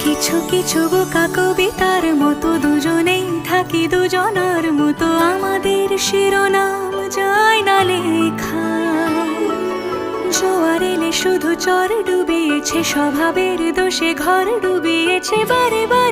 কিছু কিছু বোকা কবিতার মতো দুজনেই থাকি দুজনার মতো, আমাদের শিরোনাম যায় না লেখা। জোয়ার এলে শুধু চর ডুবিয়েছে, স্বভাবের দোষে ঘর ডুবিয়েছে বারে বারে।